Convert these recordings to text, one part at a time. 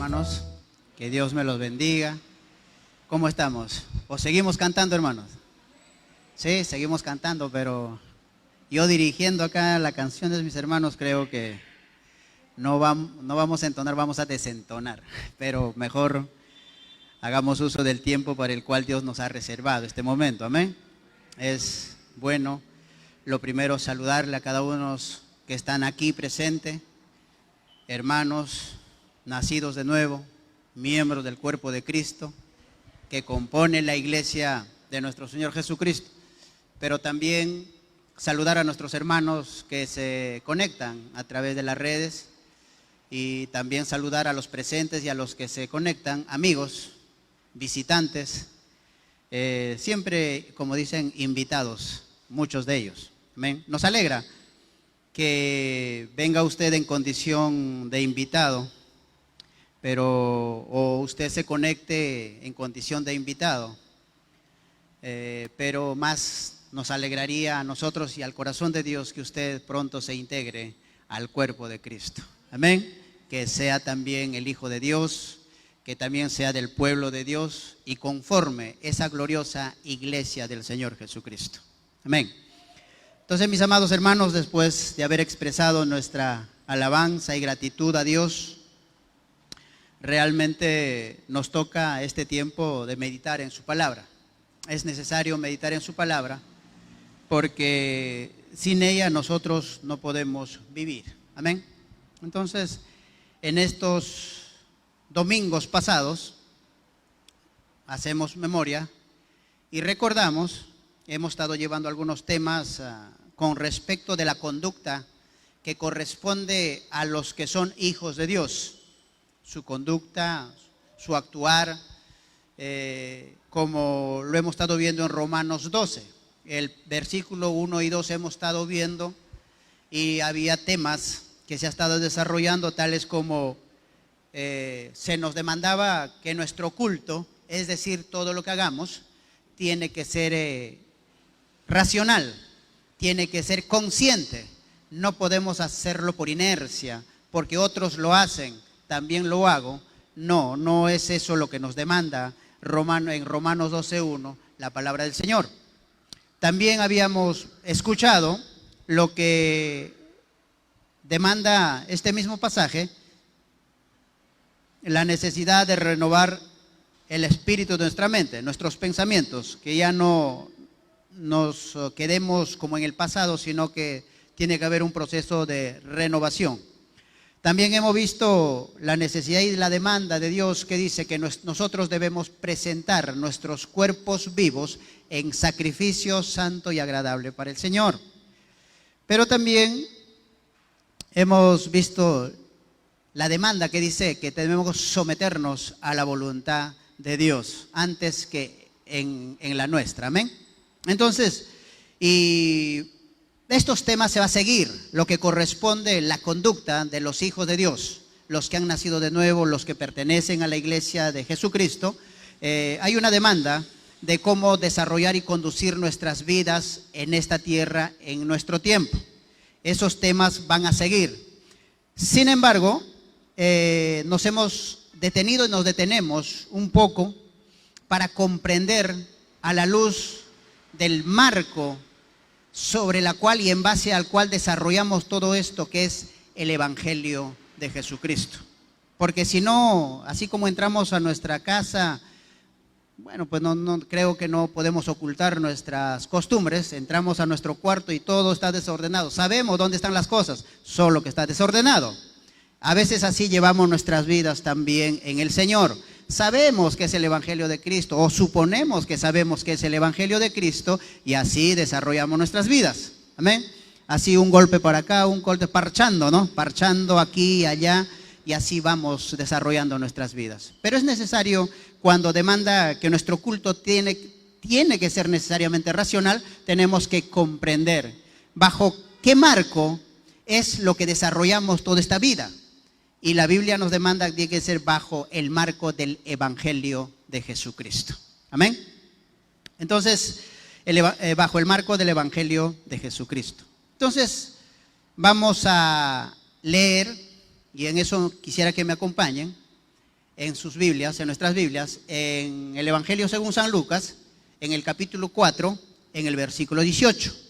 hermanos. Que Dios me los bendiga. ¿Cómo estamos? ¿O seguimos cantando, hermanos? Sí, seguimos cantando, pero yo dirigiendo acá la canción de mis hermanos creo que no vamos a entonar, vamos a desentonar. Pero mejor hagamos uso del tiempo para el cual Dios nos ha reservado este momento. Amén. Es bueno, lo primero, saludarle a cada uno que están aquí presentes, hermanos nacidos de nuevo, miembros del cuerpo de Cristo, que compone la iglesia de nuestro Señor Jesucristo, pero también saludar a nuestros hermanos que se conectan a través de las redes y también saludar a los presentes y a los que se conectan, amigos, visitantes, siempre, como dicen, invitados, muchos de ellos. Amén. Nos alegra que venga usted en condición de invitado, o usted se conecte en condición de invitado, pero más nos alegraría a nosotros y al corazón de Dios que usted pronto se integre al cuerpo de Cristo. Amén. Que sea también el Hijo de Dios, que también sea del pueblo de Dios y conforme esa gloriosa iglesia del Señor Jesucristo. Amén. Entonces, mis amados hermanos, después de haber expresado nuestra alabanza y gratitud a Dios, realmente nos toca este tiempo de meditar en su palabra. Es necesario meditar en su palabra porque sin ella nosotros no podemos vivir. Amén. Entonces, en estos domingos pasados, hacemos memoria y recordamos, hemos estado llevando algunos temas con respecto de la conducta que corresponde a los que son hijos de Dios. Su conducta, su actuar, como lo hemos estado viendo en Romanos 12. El versículo 1 y 2 hemos estado viendo y había temas que se ha estado desarrollando, tales como se nos demandaba que nuestro culto, es decir, todo lo que hagamos, tiene que ser racional, tiene que ser consciente. No podemos hacerlo por inercia, porque otros lo hacen, también lo hago. No es eso lo que nos demanda en Romanos 12:1 la palabra del Señor. También habíamos escuchado lo que demanda este mismo pasaje, la necesidad de renovar el espíritu de nuestra mente, nuestros pensamientos, que ya no nos quedemos como en el pasado, sino que tiene que haber un proceso de renovación. También hemos visto la necesidad y la demanda de Dios que dice que nosotros debemos presentar nuestros cuerpos vivos en sacrificio santo y agradable para el Señor. Pero también hemos visto la demanda que dice que debemos someternos a la voluntad de Dios antes que en la nuestra. Amén. Entonces, y estos temas se va a seguir lo que corresponde la conducta de los hijos de Dios, los que han nacido de nuevo, los que pertenecen a la iglesia de Jesucristo. Hay una demanda de cómo desarrollar y conducir nuestras vidas en esta tierra, en nuestro tiempo. Esos temas van a seguir. Sin embargo, nos hemos detenido y nos detenemos un poco para comprender a la luz del marco sobre la cual y en base al cual desarrollamos todo esto, que es el Evangelio de Jesucristo. Porque si no, así como entramos a nuestra casa, bueno, pues no creo que no podemos ocultar nuestras costumbres. Entramos a nuestro cuarto y todo está desordenado. Sabemos dónde están las cosas, solo que está desordenado. A veces así llevamos nuestras vidas también en el Señor. Sabemos que es el Evangelio de Cristo, o suponemos que sabemos que es el Evangelio de Cristo, y así desarrollamos nuestras vidas. Amén. Así un golpe para acá, un golpe parchando, ¿no? Parchando aquí y allá, y así vamos desarrollando nuestras vidas. Pero es necesario, cuando demanda que nuestro culto tiene que ser necesariamente racional, tenemos que comprender bajo qué marco es lo que desarrollamos toda esta vida. Y la Biblia nos demanda que tiene que ser bajo el marco del Evangelio de Jesucristo. Amén. Entonces, bajo el marco del Evangelio de Jesucristo. Entonces, vamos a leer, y en eso quisiera que me acompañen, en sus Biblias, en nuestras Biblias, en el Evangelio según San Lucas, en el capítulo 4, en el versículo 18.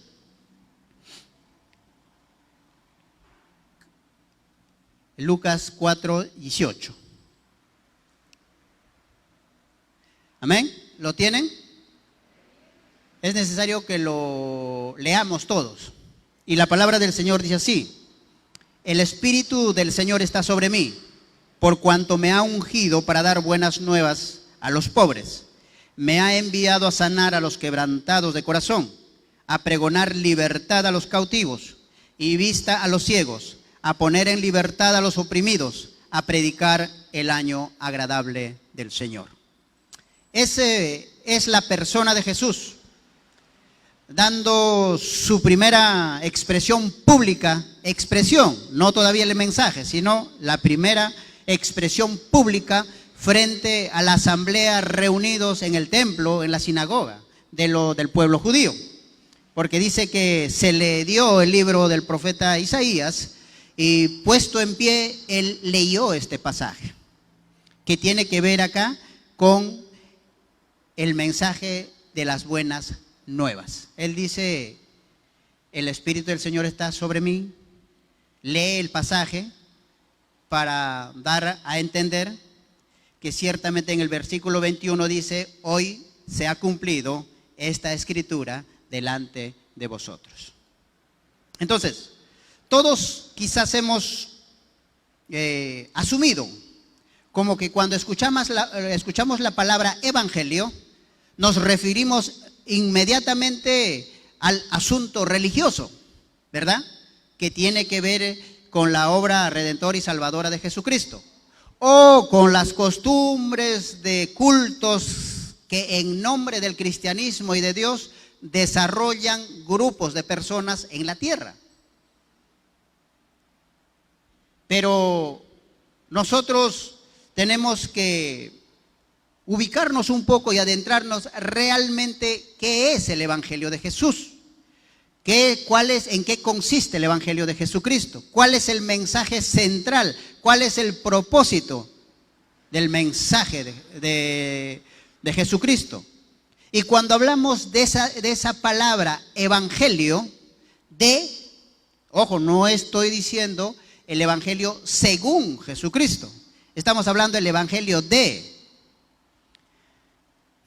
Lucas 4, 18. Amén. ¿Lo tienen? Es necesario que lo leamos todos. Y la palabra del Señor dice así: el Espíritu del Señor está sobre mí, por cuanto me ha ungido para dar buenas nuevas a los pobres. Me ha enviado a sanar a los quebrantados de corazón, a pregonar libertad a los cautivos y vista a los ciegos, a poner en libertad a los oprimidos, a predicar el año agradable del Señor. Ese es la persona de Jesús, dando su primera expresión pública, no todavía el mensaje, sino la primera expresión pública frente a la asamblea reunidos en el templo, en la sinagoga del pueblo judío. Porque dice que se le dio el libro del profeta Isaías y puesto en pie, él leyó este pasaje, que tiene que ver acá con el mensaje de las buenas nuevas. Él dice: el Espíritu del Señor está sobre mí. Lee el pasaje para dar a entender que ciertamente en el versículo 21 dice: hoy se ha cumplido esta escritura delante de vosotros. Entonces, todos quizás hemos asumido como que cuando escuchamos la palabra evangelio, nos referimos inmediatamente al asunto religioso, ¿verdad? Que tiene que ver con la obra redentora y salvadora de Jesucristo, o con las costumbres de cultos que en nombre del cristianismo y de Dios desarrollan grupos de personas en la tierra. Pero nosotros tenemos que ubicarnos un poco y adentrarnos realmente qué es el Evangelio de Jesús, en qué consiste el Evangelio de Jesucristo, cuál es el mensaje central, cuál es el propósito del mensaje de Jesucristo. Y cuando hablamos de esa palabra evangelio, ojo, no estoy diciendo el Evangelio según Jesucristo, estamos hablando del Evangelio de.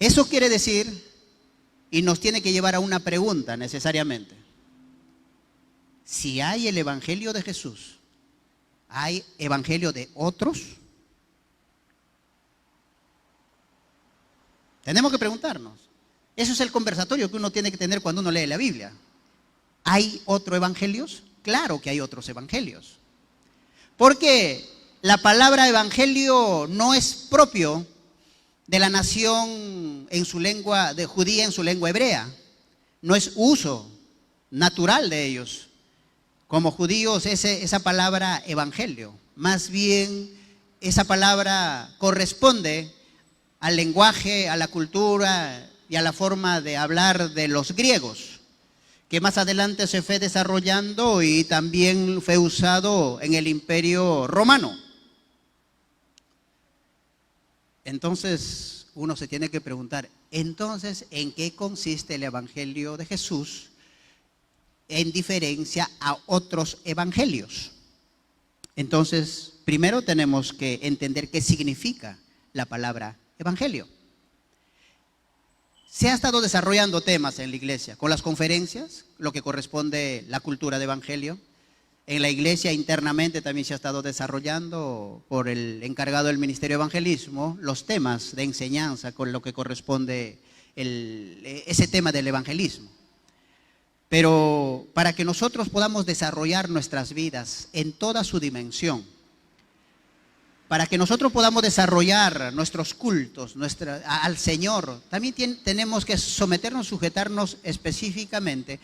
Eso quiere decir, y nos tiene que llevar a una pregunta necesariamente: si hay el Evangelio de Jesús, ¿hay Evangelio de otros? Tenemos que preguntarnos. Eso es el conversatorio que uno tiene que tener cuando uno lee la Biblia. ¿Hay otros evangelios? Claro que hay otros evangelios. Porque la palabra evangelio no es propio de la nación en su lengua de judía, en su lengua hebrea. No es uso natural de ellos. Como judíos, esa palabra evangelio, más bien esa palabra corresponde al lenguaje, a la cultura y a la forma de hablar de los griegos, que más adelante se fue desarrollando y también fue usado en el Imperio Romano. Entonces uno se tiene que preguntar, entonces, ¿en qué consiste el Evangelio de Jesús en diferencia a otros evangelios? Entonces, primero tenemos que entender qué significa la palabra evangelio. Se ha estado desarrollando temas en la iglesia, con las conferencias, lo que corresponde a la cultura de evangelio. En la iglesia internamente también se ha estado desarrollando por el encargado del Ministerio de Evangelismo los temas de enseñanza con lo que corresponde ese tema del evangelismo. Pero para que nosotros podamos desarrollar nuestras vidas en toda su dimensión, para que nosotros podamos desarrollar nuestros cultos al Señor, también tenemos que sujetarnos específicamente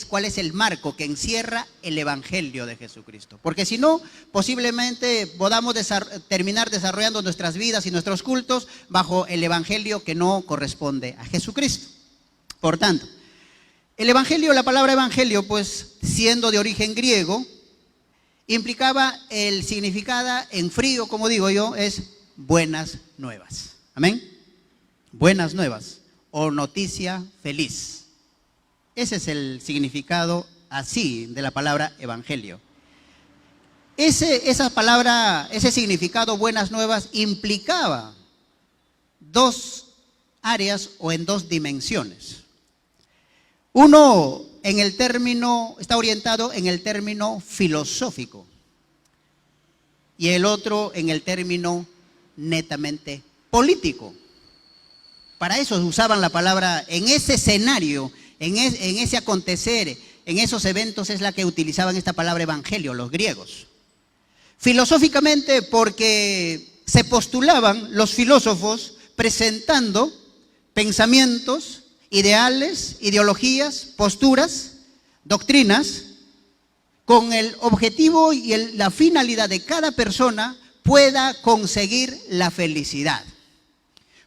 cuál es el marco que encierra el Evangelio de Jesucristo. Porque si no, posiblemente podamos terminar desarrollando nuestras vidas y nuestros cultos bajo el Evangelio que no corresponde a Jesucristo. Por tanto, el Evangelio, la palabra Evangelio, pues siendo de origen griego, implicaba el significado en frío, como digo yo, es buenas nuevas. Amén. Buenas nuevas o noticia feliz. Ese es el significado así de la palabra evangelio. Esa palabra, ese significado buenas nuevas implicaba dos áreas o en dos dimensiones. Uno en el término, está orientado en el término filosófico y el otro en el término netamente político. Para eso usaban la palabra en ese escenario, en ese acontecer, en esos eventos es la que utilizaban esta palabra evangelio, los griegos. Filosóficamente porque se postulaban los filósofos presentando pensamientos, ideales, ideologías, posturas, doctrinas, con el objetivo y la finalidad de cada persona pueda conseguir la felicidad,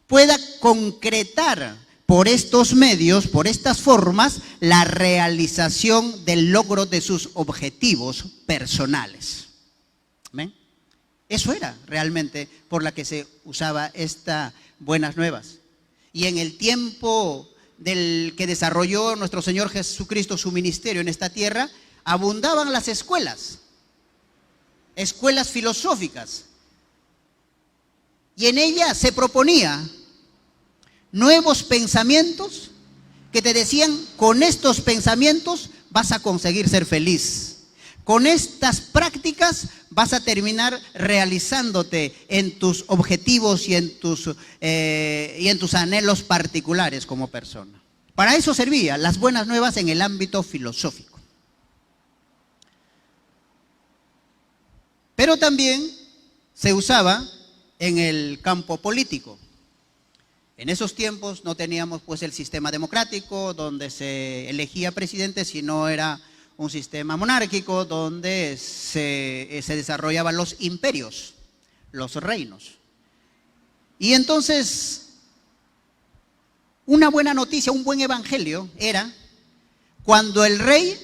pueda concretar por estos medios, por estas formas, la realización del logro de sus objetivos personales. ¿Amén? Eso era realmente por la que se usaba estas buenas nuevas. Y en el tiempo del que desarrolló nuestro Señor Jesucristo su ministerio en esta tierra, abundaban las escuelas filosóficas. Y en ellas se proponía nuevos pensamientos que te decían, con estos pensamientos vas a conseguir ser feliz. Con estas prácticas vas a terminar realizándote en tus objetivos y en tus anhelos particulares como persona. Para eso servían las buenas nuevas en el ámbito filosófico. Pero también se usaba en el campo político. En esos tiempos no teníamos pues el sistema democrático donde se elegía presidente, sino era un sistema monárquico donde se desarrollaban los imperios, los reinos. Y entonces, una buena noticia, un buen evangelio era cuando el rey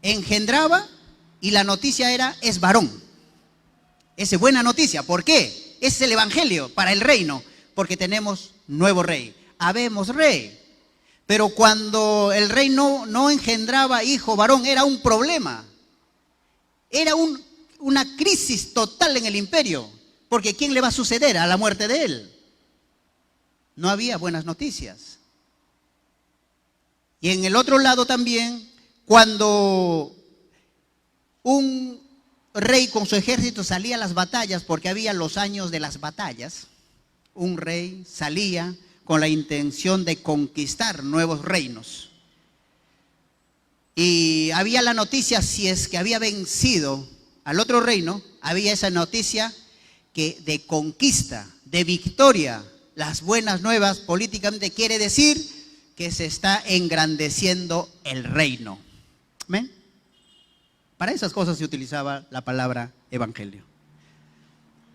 engendraba y la noticia era, es varón. Esa es buena noticia. ¿Por qué? Ese es el evangelio para el reino, porque tenemos nuevo rey. Habemos rey. Pero cuando el rey no engendraba hijo varón, era un problema. Era una crisis total en el imperio. Porque ¿quién le va a suceder a la muerte de él? No había buenas noticias. Y en el otro lado también, cuando un rey con su ejército salía a las batallas, porque había los años de las batallas, un rey salía con la intención de conquistar nuevos reinos. Y había la noticia, si es que había vencido al otro reino, había esa noticia que de conquista, de victoria. Las buenas nuevas políticamente quiere decir que se está engrandeciendo el reino. ¿Ven? Para esas cosas se utilizaba la palabra evangelio.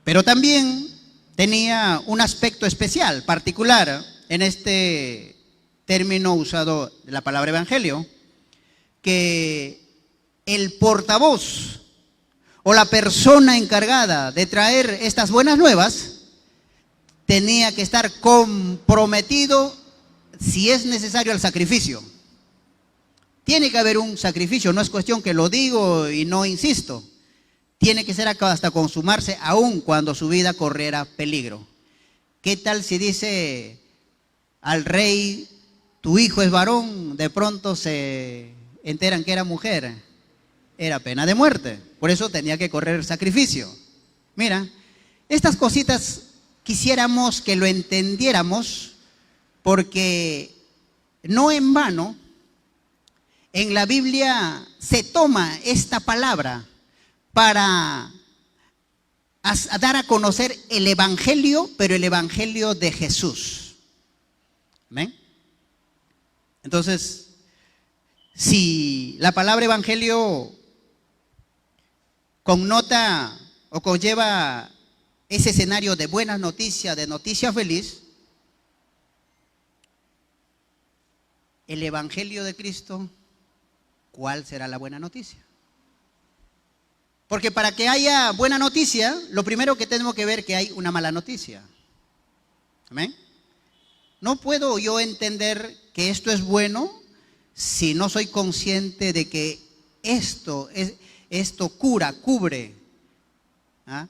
Pero también tenía un aspecto especial, particular, en este término usado de la palabra evangelio, que el portavoz o la persona encargada de traer estas buenas nuevas tenía que estar comprometido, si es necesario, al sacrificio. Tiene que haber un sacrificio, no es cuestión que lo digo y no insisto. Tiene que ser hasta consumarse, aun cuando su vida corriera peligro. ¿Qué tal si dice al rey, tu hijo es varón? De pronto se enteran que era mujer. Era pena de muerte. Por eso tenía que correr sacrificio. Mira, estas cositas quisiéramos que lo entendiéramos, porque no en vano en la Biblia se toma esta palabra para dar a conocer el evangelio, pero el evangelio de Jesús. ¿Amén? Entonces, si la palabra evangelio connota o conlleva ese escenario de buena noticia, de noticia feliz, el evangelio de Cristo, ¿cuál será la buena noticia? Porque para que haya buena noticia, lo primero que tenemos que ver es que hay una mala noticia. ¿Amén? No puedo yo entender que esto es bueno si no soy consciente de que esto cubre, ¿ah?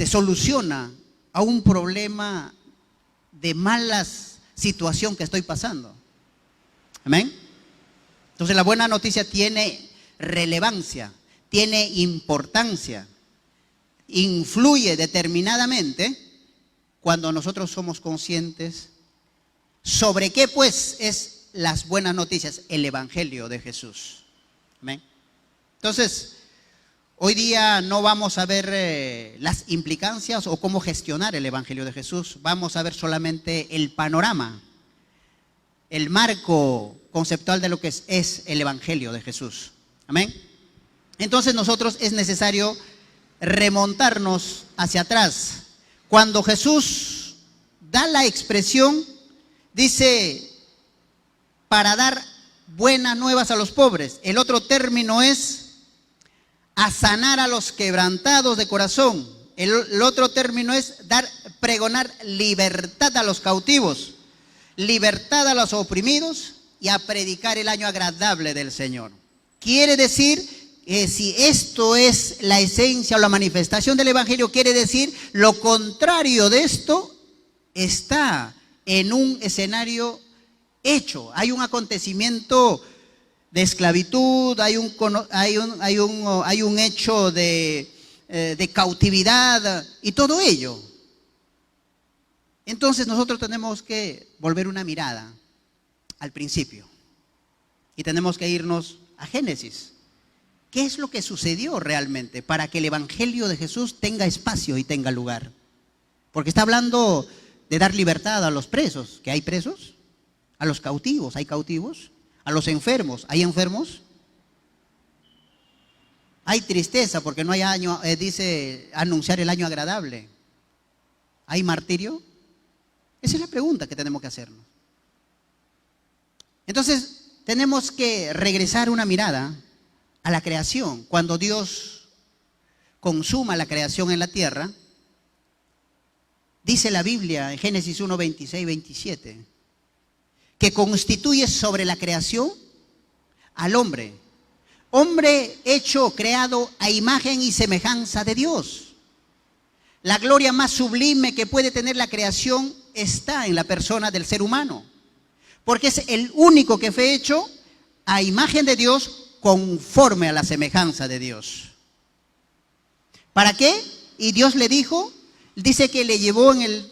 Soluciona a un problema de mala situación que estoy pasando. ¿Amén? Entonces la buena noticia tiene relevancia, tiene importancia, influye determinadamente cuando nosotros somos conscientes sobre qué pues es las buenas noticias, el Evangelio de Jesús. ¿Amén? Entonces, hoy día no vamos a ver las implicancias o cómo gestionar el Evangelio de Jesús. Vamos a ver solamente el panorama, el marco conceptual de lo que es el Evangelio de Jesús. Amén. Entonces nosotros es necesario remontarnos hacia atrás. Cuando Jesús da la expresión, dice, para dar buenas nuevas a los pobres. El otro término es a sanar a los quebrantados de corazón. El otro término es pregonar libertad a los cautivos, libertad a los oprimidos y a predicar el año agradable del Señor. Quiere decir que si esto es la esencia o la manifestación del Evangelio, quiere decir lo contrario de esto está en un escenario hecho. Hay un acontecimiento de esclavitud, hay un hecho de cautividad y todo ello. Entonces nosotros tenemos que volver una mirada al principio y tenemos que irnos a Génesis. ¿Qué es lo que sucedió realmente para que el Evangelio de Jesús tenga espacio y tenga lugar? Porque está hablando de dar libertad a los presos, que hay presos, a los cautivos, hay cautivos, a los enfermos, hay enfermos. Hay tristeza porque no hay año, dice anunciar el año agradable. ¿Hay martirio? Esa es la pregunta que tenemos que hacernos. Entonces, tenemos que regresar una mirada a la creación. Cuando Dios consuma la creación en la tierra, dice la Biblia en Génesis 1, 26, 27, que constituye sobre la creación al hombre. Hombre hecho, creado a imagen y semejanza de Dios. La gloria más sublime que puede tener la creación está en la persona del ser humano, porque es el único que fue hecho a imagen de Dios, conforme a la semejanza de Dios. ¿Para qué? Y Dios le dijo, dice que le llevó en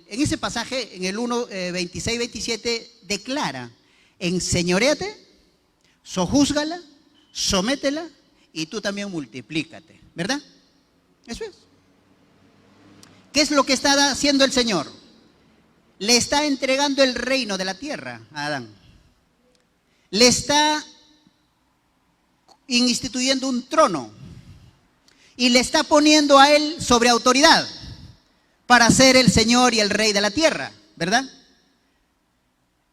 ese pasaje, en el 1, 26, 27, declara, enseñoréate, sojúzgala, sométela y tú también multiplícate, ¿verdad? Eso es. ¿Qué es lo que está haciendo el Señor? Le está entregando el reino de la tierra a Adán. Le está instituyendo un trono y le está poniendo a él sobre autoridad para ser el Señor y el Rey de la tierra, ¿verdad?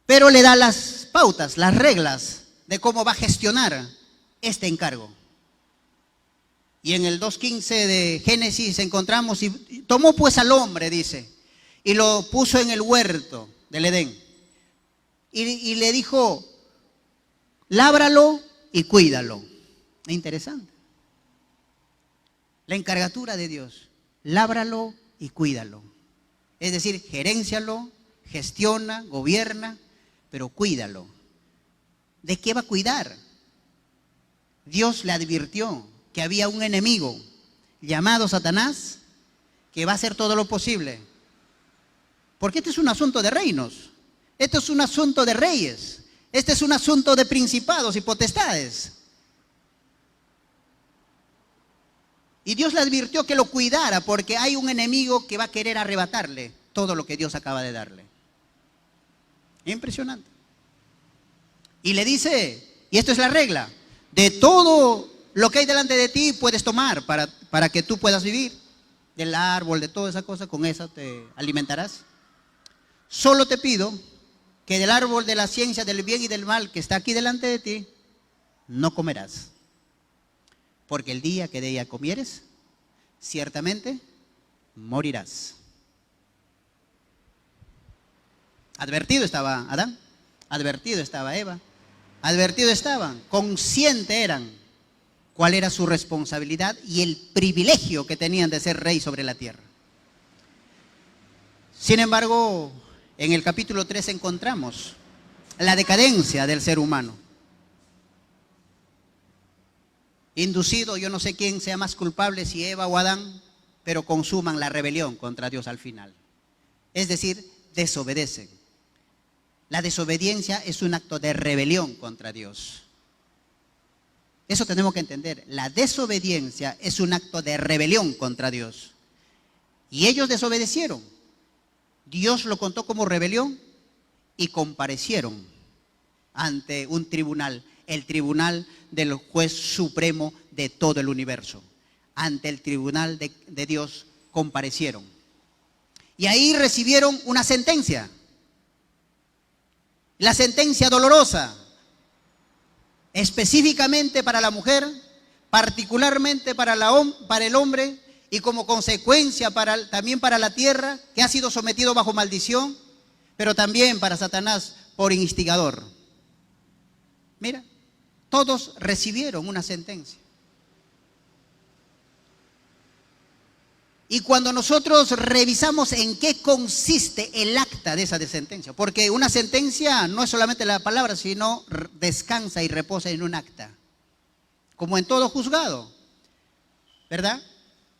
Pero le da las pautas, las reglas de cómo va a gestionar este encargo. Y en el 2.15 de Génesis encontramos, y tomó pues al hombre, dice, y lo puso en el huerto del Edén. Y le dijo, lábralo y cuídalo. Es interesante. La encargatura de Dios, lábralo y cuídalo. Es decir, geréncialo, gestiona, gobierna, pero cuídalo. ¿De qué va a cuidar? Dios le advirtió que había un enemigo llamado Satanás que va a hacer todo lo posible. Porque este es un asunto de reinos, este es un asunto de reyes. Este es un asunto de principados y potestades. Y Dios le advirtió que lo cuidara porque hay un enemigo que va a querer arrebatarle todo lo que Dios acaba de darle. Impresionante. Y le dice, y esto es la regla, de todo lo que hay delante de ti puedes tomar para que tú puedas vivir. Del árbol, de toda esa cosa, con eso te alimentarás. Solo te pido que del árbol de la ciencia del bien y del mal que está aquí delante de ti, no comerás. porque el día que de ella comieres, ciertamente morirás. Advertido estaba Adán, advertido estaba Eva, advertido estaban, conscientes eran cuál era su responsabilidad y el privilegio que tenían de ser rey sobre la tierra. Sin embargo, en el capítulo 3 encontramos la decadencia del ser humano. Inducido, yo no sé quién sea más culpable, si Eva o Adán, pero consuman la rebelión contra Dios al final. Es decir, desobedecen. La desobediencia es un acto de rebelión contra Dios. Eso tenemos que entender. La desobediencia es un acto de rebelión contra Dios. Y ellos desobedecieron. Dios lo contó como rebelión y comparecieron ante un tribunal, el tribunal del juez supremo de todo el universo. Ante el tribunal de Dios comparecieron. Y ahí recibieron una sentencia. La sentencia dolorosa, específicamente para la mujer, particularmente para el hombre y como consecuencia también para la tierra, que ha sido sometido bajo maldición, pero también para Satanás por instigador. Mira, todos recibieron una sentencia. Y cuando nosotros revisamos en qué consiste el acta de esa sentencia, porque una sentencia no es solamente la palabra, sino descansa y reposa en un acta, como en todo juzgado, ¿verdad?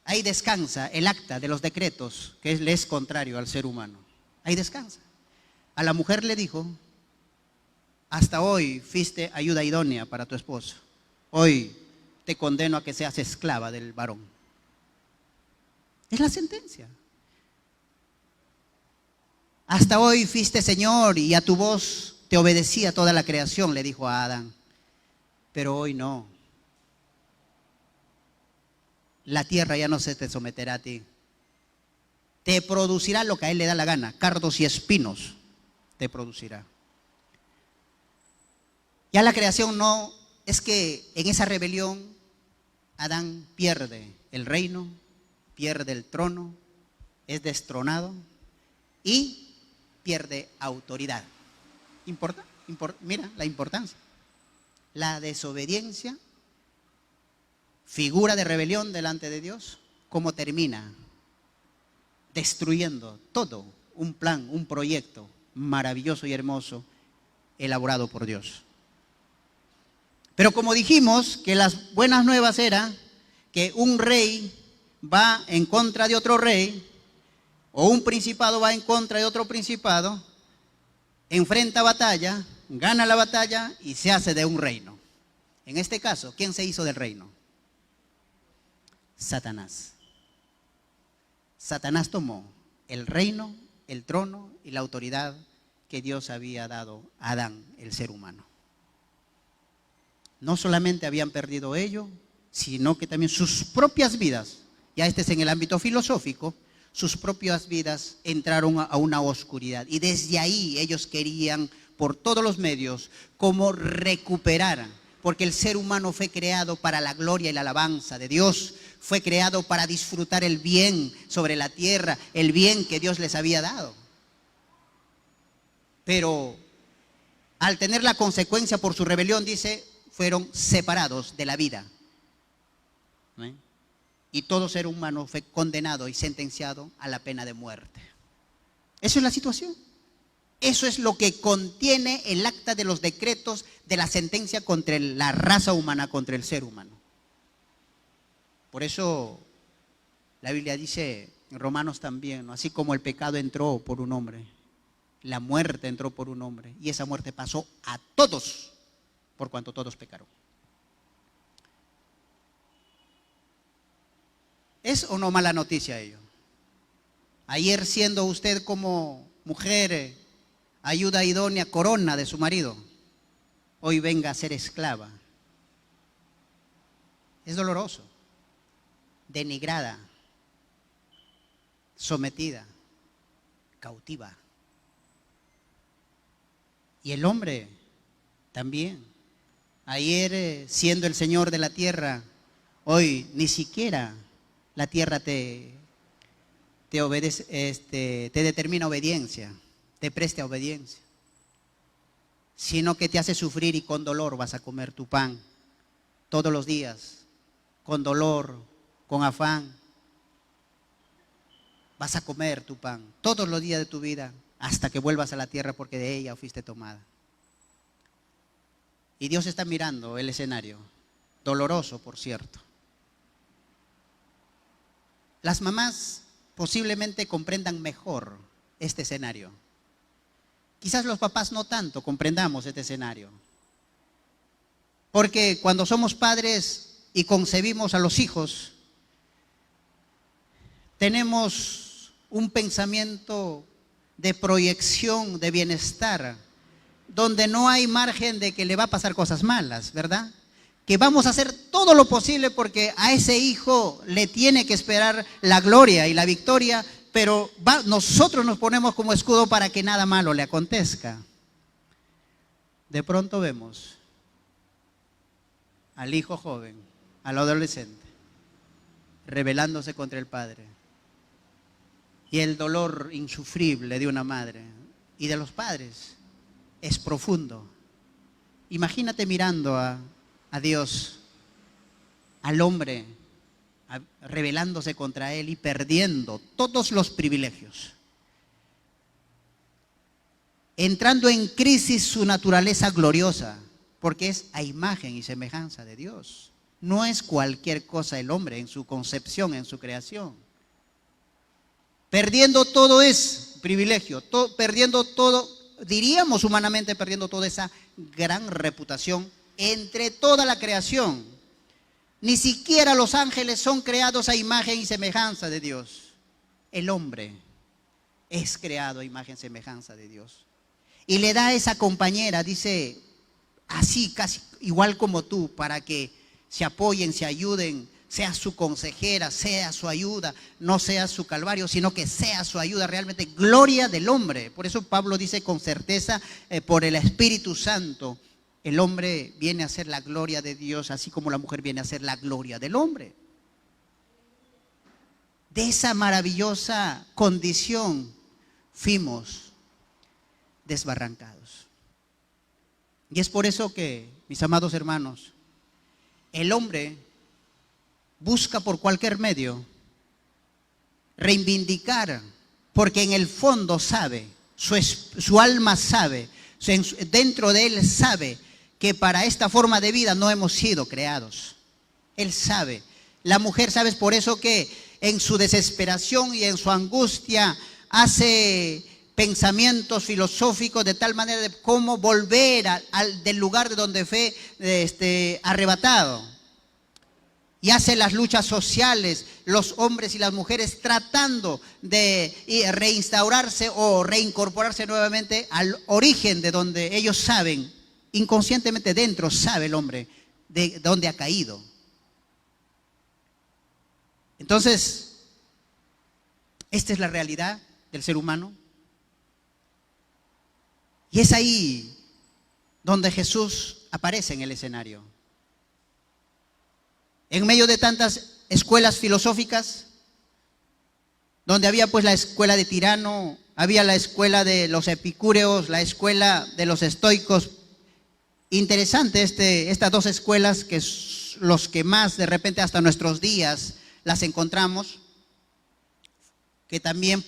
Ahí descansa el acta de los decretos que le es contrario al ser humano. Ahí descansa. A la mujer le dijo: hasta hoy fuiste ayuda idónea para tu esposo, hoy te condeno a que seas esclava del varón. Es la sentencia. Hasta hoy fuiste Señor y a tu voz te obedecía toda la creación, le dijo a Adán. Pero hoy no. La tierra ya no se te someterá a ti. Te producirá lo que a él le da la gana, cardos y espinos te producirá. Ya la creación no, es que en esa rebelión Adán pierde el reino, pierde el trono, es destronado y pierde autoridad. Mira la importancia. La desobediencia, figura de rebelión delante de Dios, ¿cómo termina? Destruyendo todo un plan, un proyecto maravilloso y hermoso elaborado por Dios. Pero como dijimos que las buenas nuevas era que un rey va en contra de otro rey, o un principado va en contra de otro principado, enfrenta batalla, gana la batalla y se hace de un reino. En este caso, ¿quién se hizo del reino? Satanás. Satanás tomó el reino, el trono y la autoridad que Dios había dado a Adán, el ser humano. No solamente habían perdido ello, sino que también sus propias vidas, ya este es en el ámbito filosófico, sus propias vidas entraron a una oscuridad. Y desde ahí ellos querían, por todos los medios, como recuperar, porque el ser humano fue creado para la gloria y la alabanza de Dios, fue creado para disfrutar el bien sobre la tierra, el bien que Dios les había dado. Pero al tener la consecuencia por su rebelión, dice, fueron separados de la vida. ¿No? Y todo ser humano fue condenado y sentenciado a la pena de muerte. Eso es la situación. Eso es lo que contiene el acta de los decretos de la sentencia contra la raza humana, contra el ser humano. Por eso la Biblia dice, en Romanos también, ¿no? Así como el pecado entró por un hombre, la muerte entró por un hombre, y esa muerte pasó a todos, por cuanto todos pecaron. ¿Es o no mala noticia ello? Ayer, siendo usted como mujer ayuda idónea, corona de su marido, hoy venga a ser esclava. Es doloroso, denigrada, sometida, cautiva. Y el hombre también. Ayer, siendo el Señor de la tierra, Hoy ni siquiera la tierra te obedece, te determina obediencia, te presta obediencia, sino que te hace sufrir y con dolor vas a comer tu pan todos los días, con dolor, con afán. Vas a comer tu pan todos los días de tu vida hasta que vuelvas a la tierra, porque de ella fuiste tomada. Y Dios está mirando el escenario, doloroso por cierto. Las mamás posiblemente comprendan mejor este escenario. Quizás los papás no tanto comprendamos este escenario. Porque cuando somos padres y concebimos a los hijos, tenemos un pensamiento de proyección, de bienestar, donde no hay margen de que le va a pasar cosas malas, ¿verdad? Que vamos a hacer todo lo posible porque a ese hijo le tiene que esperar la gloria y la victoria, pero nosotros nos ponemos como escudo para que nada malo le acontezca. De pronto vemos al hijo joven, al adolescente, rebelándose contra el padre. Y el dolor insufrible de una madre y de los padres es profundo. Imagínate mirando a Dios, al hombre, rebelándose contra él y perdiendo todos los privilegios, entrando en crisis su naturaleza gloriosa, porque es a imagen y semejanza de Dios. No es cualquier cosa el hombre en su concepción, en su creación. Perdiendo todo ese privilegio, perdiendo todo, diríamos humanamente, perdiendo toda esa gran reputación entre toda la creación. Ni siquiera los ángeles son creados a imagen y semejanza de Dios. El hombre es creado a imagen y semejanza de Dios. Y le da a esa compañera, dice, así casi igual como tú, para que se apoyen, se ayuden, sea su consejera, sea su ayuda, no sea su calvario, sino que sea su ayuda, realmente gloria del hombre. Por eso Pablo dice con certeza, por el Espíritu Santo, el hombre viene a ser la gloria de Dios, así como la mujer viene a ser la gloria del hombre. De esa maravillosa condición fuimos desbarrancados. Y es por eso que, mis amados hermanos, el hombre busca por cualquier medio reivindicar, porque en el fondo sabe, su alma sabe, dentro de él sabe que para esta forma de vida no hemos sido creados. Él sabe. La mujer, ¿sabes? Por eso que en su desesperación y en su angustia hace pensamientos filosóficos de tal manera de cómo volver del lugar de donde fue arrebatado. Y hace las luchas sociales, los hombres y las mujeres tratando de reinstaurarse o reincorporarse nuevamente al origen de donde ellos saben, inconscientemente dentro sabe el hombre de dónde ha caído. Entonces, esta es la realidad del ser humano. Y es ahí donde Jesús aparece en el escenario. En medio de tantas escuelas filosóficas, donde había pues la escuela de Tirano, había la escuela de los epicúreos, la escuela de los estoicos. Interesante estas dos escuelas, que es los que más de repente hasta nuestros días las encontramos, que también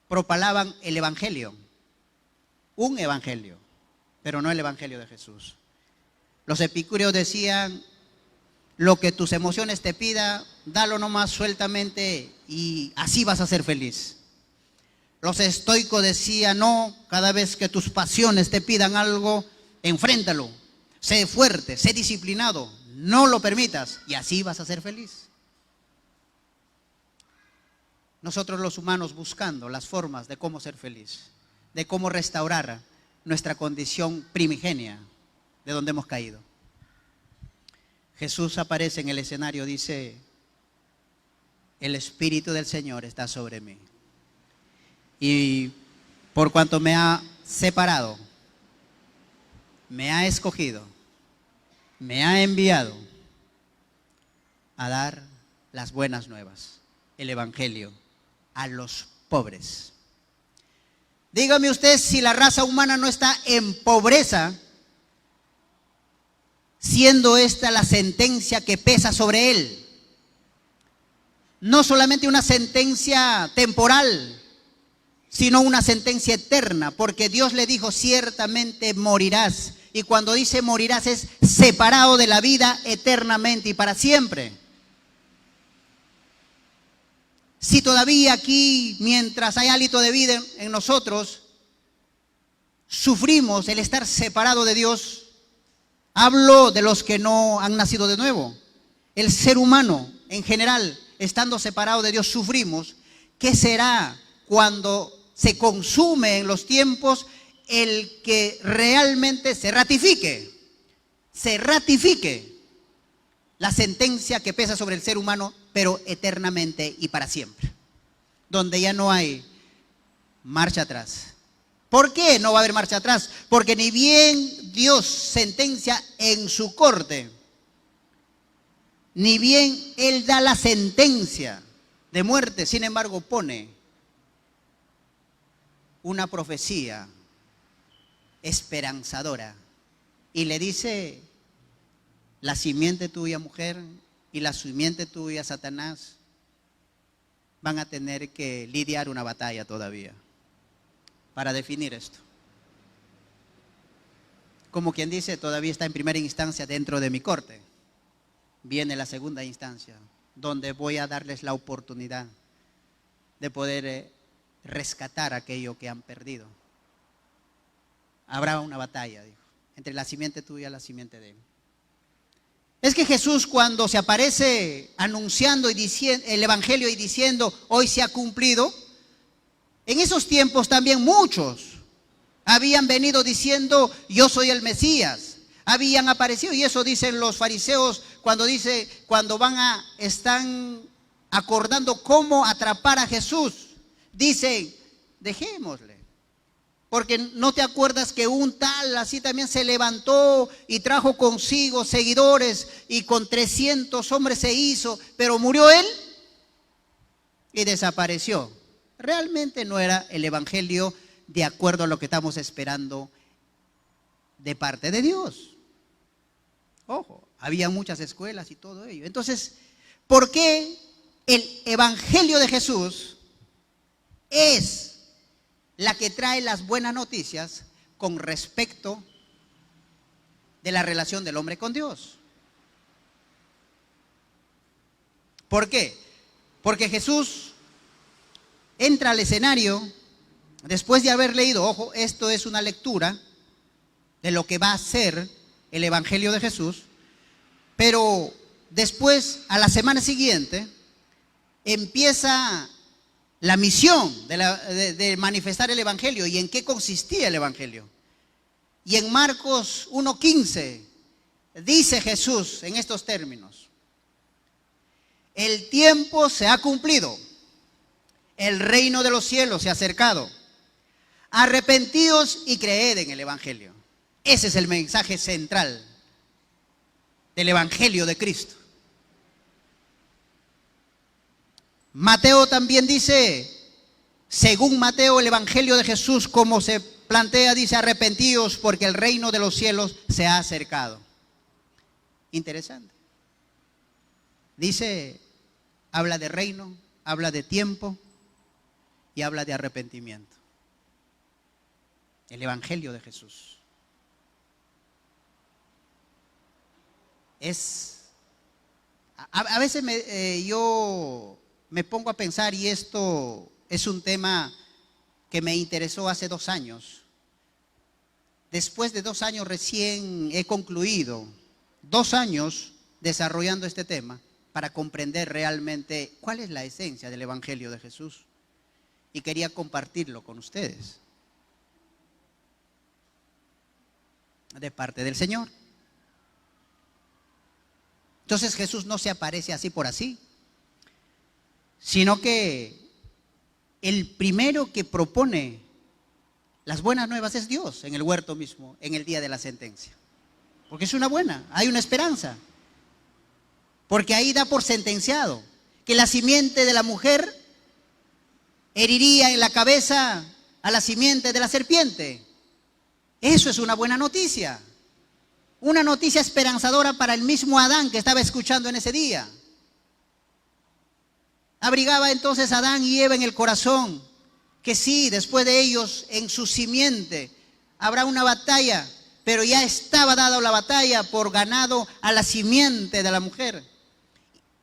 propalaban el evangelio, un evangelio, pero no el evangelio de Jesús. Los epicúreos decían: lo que tus emociones te pidan, dalo nomás sueltamente y así vas a ser feliz. Los estoicos decían: no, cada vez que tus pasiones te pidan algo, enfréntalo, sé fuerte, sé disciplinado, no lo permitas y así vas a ser feliz. Nosotros los humanos buscando las formas de cómo ser feliz, de cómo restaurar nuestra condición primigenia de donde hemos caído. Jesús aparece en el escenario, dice: el Espíritu del Señor está sobre mí. Y por cuanto me ha separado, me ha escogido, me ha enviado a dar las buenas nuevas, el evangelio, a los pobres. Dígame usted si la raza humana no está en pobreza, siendo esta la sentencia que pesa sobre él. No solamente una sentencia temporal, sino una sentencia eterna, porque Dios le dijo: ciertamente morirás. Y cuando dice morirás es separado de la vida eternamente y para siempre. Si todavía aquí, mientras hay hálito de vida en nosotros, sufrimos el estar separado de Dios, hablo de los que no han nacido de nuevo. El ser humano en general, estando separado de Dios, sufrimos. ¿Qué será cuando se consume en los tiempos el que realmente se ratifique la sentencia que pesa sobre el ser humano, pero eternamente y para siempre, donde ya no hay marcha atrás? ¿Por qué no va a haber marcha atrás? Porque ni bien Dios sentencia en su corte, ni bien Él da la sentencia de muerte, sin embargo pone una profecía esperanzadora y le dice: la simiente tuya, mujer, y la simiente tuya, Satanás, van a tener que lidiar una batalla todavía para definir esto. Como quien dice, todavía está en primera instancia dentro de mi corte. Viene la segunda instancia, donde voy a darles la oportunidad de poder rescatar aquello que han perdido. Habrá una batalla, dijo, entre la simiente tuya y la simiente de él. Es que Jesús, cuando se aparece anunciando y diciendo el evangelio y diciendo hoy se ha cumplido, en esos tiempos también muchos habían venido diciendo yo soy el Mesías, habían aparecido, y eso dicen los fariseos cuando están acordando cómo atrapar a Jesús. Dicen: dejémosle, porque no te acuerdas que un tal así también se levantó y trajo consigo seguidores y con 300 hombres se hizo, pero murió él y desapareció. Realmente no era el evangelio de acuerdo a lo que estamos esperando de parte de Dios. Ojo, había muchas escuelas y todo ello. Entonces, ¿por qué el evangelio de Jesús es la que trae las buenas noticias con respecto de la relación del hombre con Dios? ¿Por qué? Porque Jesús entra al escenario después de haber leído, ojo, esto es una lectura de lo que va a ser el evangelio de Jesús, pero después, a la semana siguiente, empieza la misión de manifestar el evangelio. ¿Y en qué consistía el evangelio? Y en Marcos 1:15 dice Jesús en estos términos: el tiempo se ha cumplido, el reino de los cielos se ha acercado, arrepentíos y creed en el evangelio. Ese es el mensaje central del evangelio de Cristo. Mateo también dice, según Mateo, el evangelio de Jesús, como se plantea, dice: arrepentíos porque el reino de los cielos se ha acercado. Interesante. Dice, habla de reino, habla de tiempo y habla de arrepentimiento. El evangelio de Jesús es, a veces yo me pongo a pensar, y esto es un tema que me interesó hace 2 años. Después de 2 años recién he concluido 2 años desarrollando este tema para comprender realmente cuál es la esencia del evangelio de Jesús, y quería compartirlo con ustedes de parte del Señor. Entonces Jesús no se aparece así por así, sino que el primero que propone las buenas nuevas es Dios en el huerto mismo, en el día de la sentencia. Porque es una buena, hay una esperanza. porque ahí da por sentenciado que la simiente de la mujer heriría en la cabeza a la simiente de la serpiente. Eso es una buena noticia. Una noticia esperanzadora para el mismo Adán que estaba escuchando en ese día. Abrigaba entonces Adán y Eva en el corazón que sí, después de ellos, en su simiente, habrá una batalla, pero ya estaba dada la batalla por ganado a la simiente de la mujer.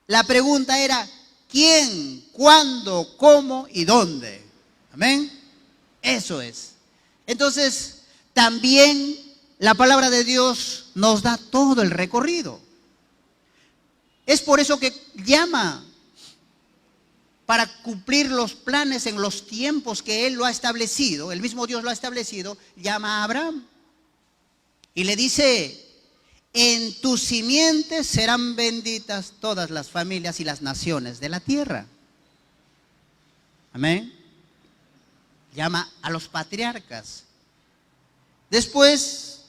La pregunta era, ¿quién, cuándo, cómo y dónde? Amén. Eso es. Entonces, también la palabra de Dios nos da todo el recorrido. Es por eso que llama para cumplir los planes en los tiempos que Él lo ha establecido, el mismo Dios lo ha establecido, llama a Abraham. Y le dice, en tu simiente serán benditas todas las familias y las naciones de la tierra. Amén. Llama a los patriarcas. Después,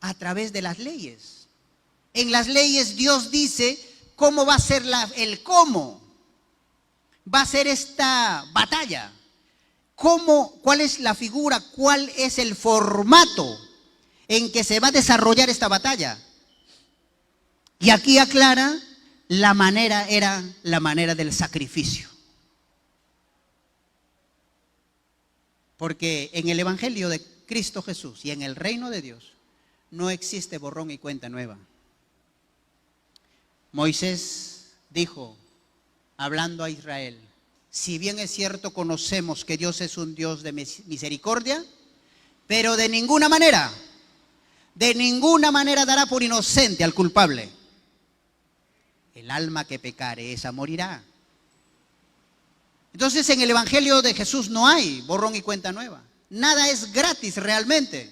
a través de las leyes. En las leyes Dios dice cómo va a ser el cómo va a ser esta batalla. ¿Cuál es la figura? ¿Cuál es el formato en que se va a desarrollar esta batalla? Y aquí aclara, la manera era la manera del sacrificio. Porque en el Evangelio de Cristo Jesús y en el reino de Dios no existe borrón y cuenta nueva. Moisés dijo, hablando a Israel, si bien es cierto conocemos que Dios es un Dios de misericordia, pero de ninguna manera dará por inocente al culpable. El alma que pecare, esa morirá. Entonces en el Evangelio de Jesús no hay borrón y cuenta nueva. Nada es gratis realmente.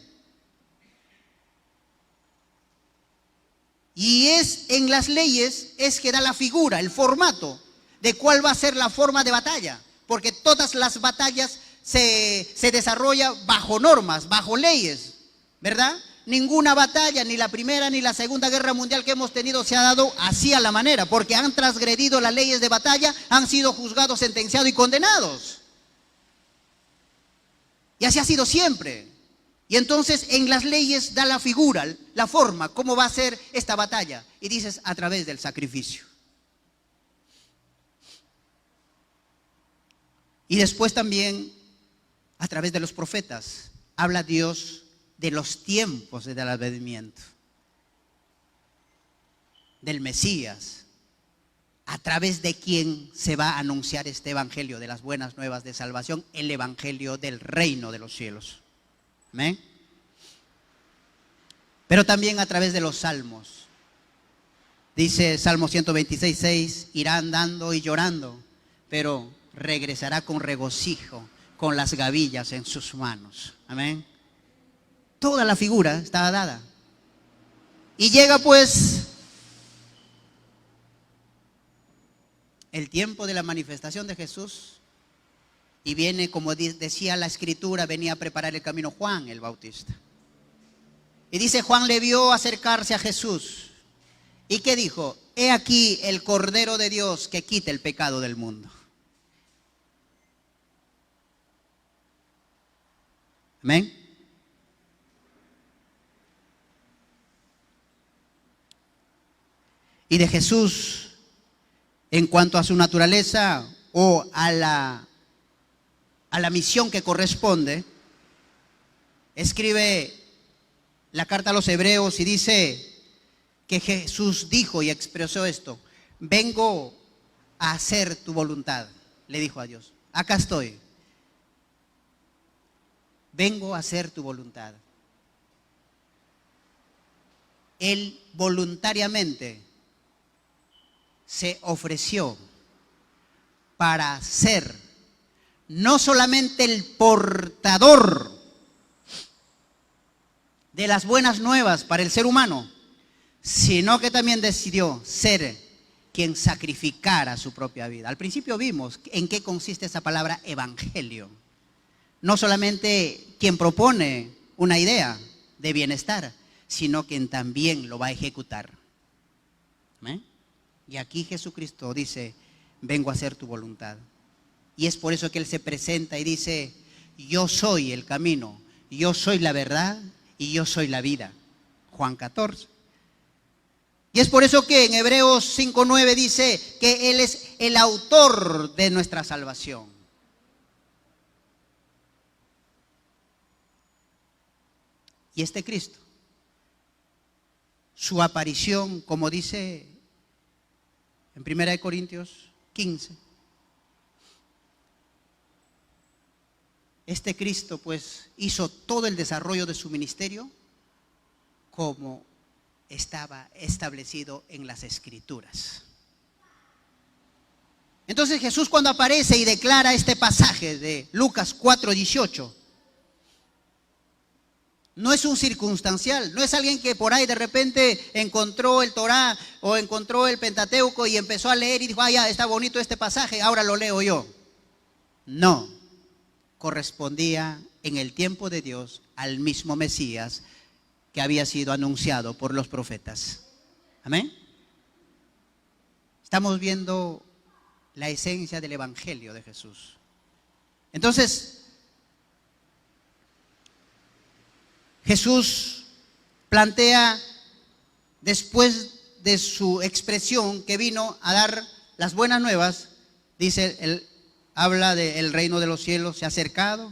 Y es en las leyes es que da la figura, el formato de cuál va a ser la forma de batalla. Porque todas las batallas se desarrollan bajo normas, bajo leyes, ¿verdad? Ninguna batalla, ni la Primera ni la Segunda Guerra Mundial que hemos tenido se ha dado así a la manera, porque han transgredido las leyes de batalla, han sido juzgados, sentenciados y condenados. Y así ha sido siempre. Y entonces en las leyes da la figura, la forma, cómo va a ser esta batalla. Y dices, a través del sacrificio. Y después también, a través de los profetas, habla Dios de los tiempos del advenimiento, del Mesías, a través de quien se va a anunciar este evangelio de las buenas nuevas de salvación, el evangelio del reino de los cielos. Amén. Pero también a través de los salmos. Dice Salmo 126:6, irá andando y llorando, pero regresará con regocijo, con las gavillas en sus manos. Amén. Toda la figura está dada. Y llega pues el tiempo de la manifestación de Jesús. Y viene, como decía la Escritura, venía a preparar el camino Juan el Bautista. Y dice, Juan le vio acercarse a Jesús. ¿Y qué dijo? He aquí el Cordero de Dios que quita el pecado del mundo. Amén. Y de Jesús, en cuanto a su naturaleza o a la misión que corresponde, escribe la carta a los Hebreos y dice que Jesús dijo y expresó esto: vengo a hacer tu voluntad, le dijo a Dios. Acá estoy. Vengo a hacer tu voluntad. Él voluntariamente se ofreció para ser no solamente el portador de las buenas nuevas para el ser humano, sino que también decidió ser quien sacrificara su propia vida. Al principio vimos en qué consiste esa palabra evangelio. No solamente quien propone una idea de bienestar, sino quien también lo va a ejecutar. ¿Eh? Y aquí Jesucristo dice, vengo a hacer tu voluntad. Y es por eso que Él se presenta y dice, yo soy el camino, yo soy la verdad y yo soy la vida. Juan 14. Y es por eso que en Hebreos 5:9 dice que Él es el autor de nuestra salvación. Y este Cristo, su aparición, como dice en 1 Corintios 15, este Cristo pues hizo todo el desarrollo de su ministerio como estaba establecido en las Escrituras. Entonces Jesús, cuando aparece y declara este pasaje de Lucas 4:18, no es un circunstancial, no es alguien que por ahí de repente encontró el Torá o encontró el Pentateuco y empezó a leer y dijo, ya está bonito este pasaje, ahora lo leo yo. No, correspondía en el tiempo de Dios al mismo Mesías que había sido anunciado por los profetas. Amén. Estamos viendo la esencia del Evangelio de Jesús. Entonces, Jesús plantea, después de su expresión que vino a dar las buenas nuevas, dice, él habla del reino de los cielos se ha acercado,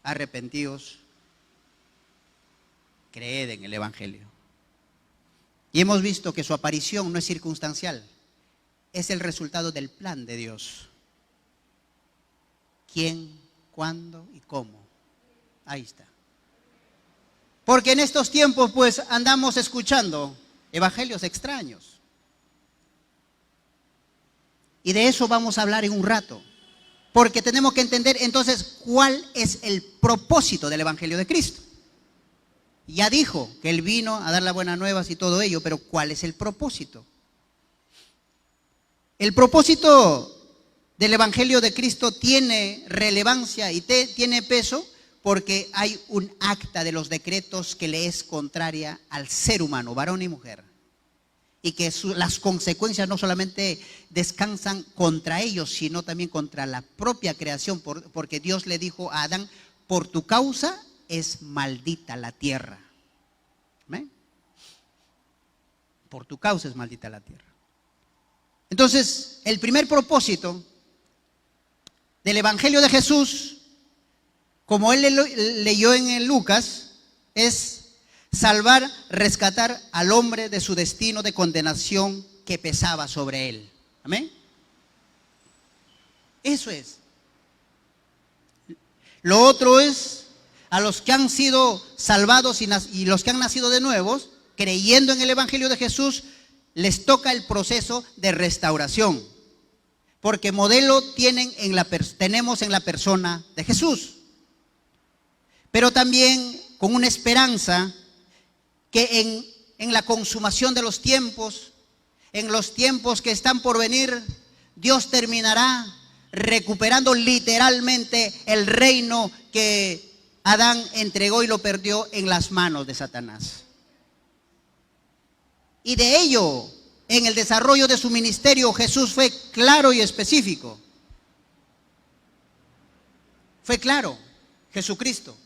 arrepentíos, creed en el Evangelio. Y hemos visto que su aparición no es circunstancial, es el resultado del plan de Dios. ¿Quién, cuándo y cómo? Ahí está. Porque en estos tiempos pues andamos escuchando evangelios extraños. Y de eso vamos a hablar en un rato. Porque tenemos que entender entonces cuál es el propósito del Evangelio de Cristo. Ya dijo que Él vino a dar las buenas nuevas y todo ello, pero ¿cuál es el propósito? El propósito del Evangelio de Cristo tiene relevancia y tiene peso porque hay un acta de los decretos que le es contraria al ser humano, varón y mujer. Y que las consecuencias no solamente descansan contra ellos, sino también contra la propia creación, porque Dios le dijo a Adán, por tu causa es maldita la tierra. ¿Amén? Por tu causa es maldita la tierra. Entonces, el primer propósito del Evangelio de Jesús, como él leyó en el Lucas, es salvar, rescatar al hombre de su destino de condenación que pesaba sobre él. Amén. Eso es. Lo otro es a los que han sido salvados y los que han nacido de nuevos, creyendo en el Evangelio de Jesús, les toca el proceso de restauración. Porque modelo tenemos en la persona de Jesús. Pero también con una esperanza que en la consumación de los tiempos, en los tiempos que están por venir, Dios terminará recuperando literalmente el reino que Adán entregó y lo perdió en las manos de Satanás. Y de ello, en el desarrollo de su ministerio, Jesús fue claro y específico. Fue claro, Jesucristo.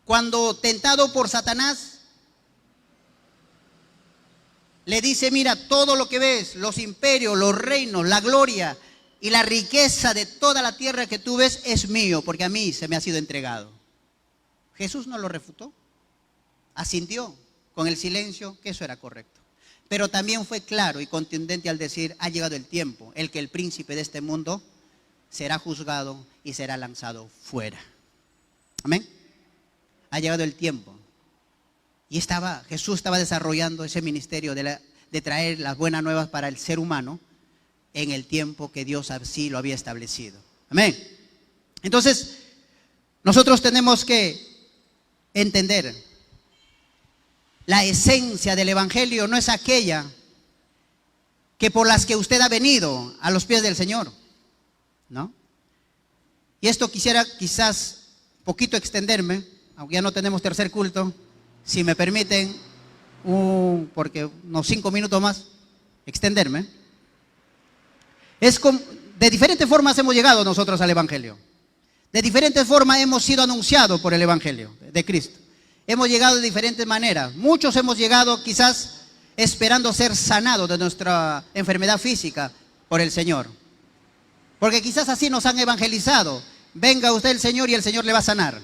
Cuando tentado por Satanás, le dice, mira, todo lo que ves, los imperios, los reinos, la gloria y la riqueza de toda la tierra que tú ves es mío, porque a mí se me ha sido entregado. Jesús no lo refutó, asintió con el silencio que eso era correcto. Pero también fue claro y contundente al decir, ha llegado el tiempo, el que el príncipe de este mundo será juzgado y será lanzado fuera. Amén. Ha llegado el tiempo. Y Jesús estaba desarrollando ese ministerio de traer las buenas nuevas para el ser humano en el tiempo que Dios así lo había establecido. Amén. Entonces, nosotros tenemos que entender la esencia del Evangelio no es aquella que por las que usted ha venido a los pies del Señor, ¿no? Y esto quisiera quizás poquito extenderme, aunque ya no tenemos tercer culto, si me permiten porque unos 5 minutos más, extenderme. De diferentes formas hemos llegado nosotros al Evangelio. De diferentes formas hemos sido anunciados por el Evangelio de Cristo. Hemos llegado de diferentes maneras. Muchos hemos llegado quizás esperando ser sanados de nuestra enfermedad física por el Señor. Porque quizás así nos han evangelizado. Venga usted el Señor y el Señor le va a sanar.